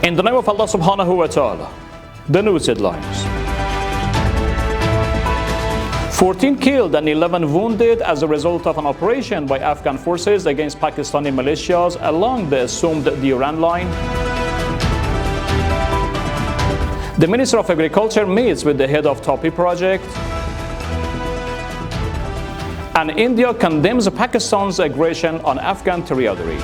In the name of Allah subhanahu wa ta'ala, the news headlines. 14 killed and 11 wounded as a result of an operation by Afghan forces against Pakistani militias along the assumed Dari line. The Minister of Agriculture meets with the head of Tapi project. And India condemns Pakistan's aggression on Afghan territory.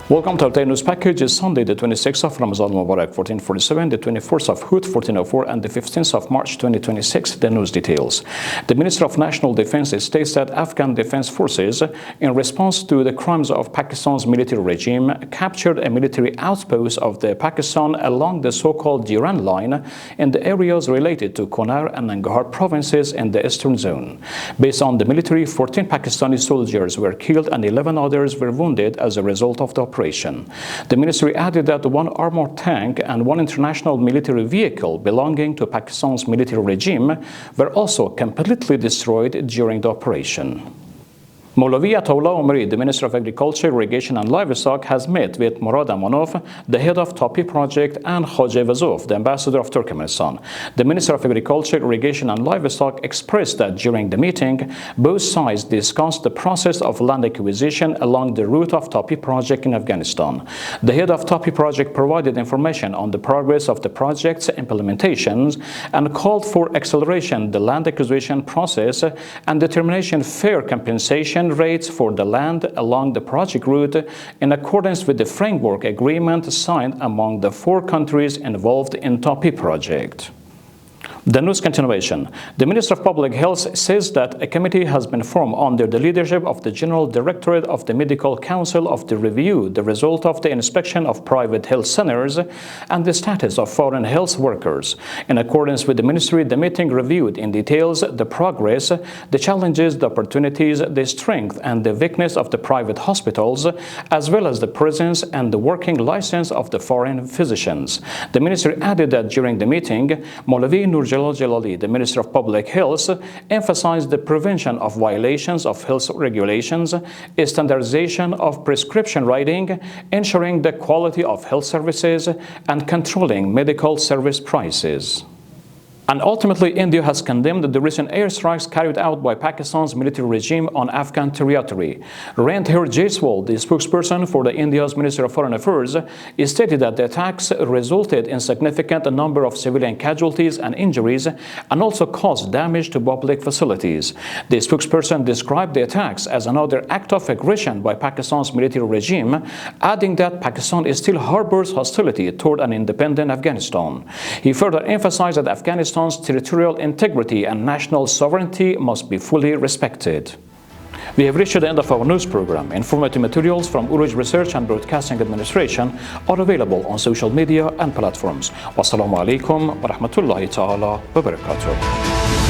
Welcome to our daily news package. It's Sunday, the 26th of Ramadan Mubarak 1447, the 24th of Hut 1404, and the 15th of March 2026. The news details. The Minister of National Defense states that Afghan Defense Forces, in response to the crimes of Pakistan's military regime, captured a military outpost of the Pakistan along the so-called Dari line in the areas related to Kunar and Nangarhar provinces in the eastern zone. Based on the military, 14 Pakistani soldiers were killed and 11 others were wounded as a result of the operation. The ministry added that one armored tank and one international military vehicle belonging to Pakistan's military regime were also completely destroyed during the operation. Maulavi Ataullah Omari, the Minister of Agriculture, Irrigation and Livestock, has met with Murad Amanov, the head of Tapi project, and Khoja Vazov, the ambassador of Turkmenistan. The Minister of Agriculture, Irrigation and Livestock expressed that during the meeting, both sides discussed the process of land acquisition along the route of Tapi project in Afghanistan. The head of Tapi project provided information on the progress of the project's implementations and called for acceleration the land acquisition process and determination fair compensation rates for the land along the project route in accordance with the framework agreement signed among the 4 countries involved in Tapi project. The news continuation. The Minister of Public Health says that a committee has been formed under the leadership of the General Directorate of the Medical Council to review the result of the inspection of private health centers and the status of foreign health workers. In accordance with the Ministry, the meeting reviewed in details the progress, the challenges, the opportunities, the strength and the weakness of the private hospitals, as well as the presence and the working license of the foreign physicians. The Ministry added that during the meeting, Maulavi Jalali, the Minister of Public Health, emphasized the prevention of violations of health regulations, standardization of prescription writing, ensuring the quality of health services, and controlling medical service prices. And ultimately, India has condemned the recent airstrikes carried out by Pakistan's military regime on Afghan territory. Randhir Jaiswal, the spokesperson for the India's Ministry of Foreign Affairs, stated that the attacks resulted in significant number of civilian casualties and injuries and also caused damage to public facilities. The spokesperson described the attacks as another act of aggression by Pakistan's military regime, adding that Pakistan still harbors hostility toward an independent Afghanistan. He further emphasized that Afghanistan's territorial integrity and national sovereignty must be fully respected. We have reached the end of our news program. Informative materials from Urooj Research and Broadcasting Administration are available on social media and platforms. Wassalamu alaikum wa rahmatullahi ta'ala wa barakatuh.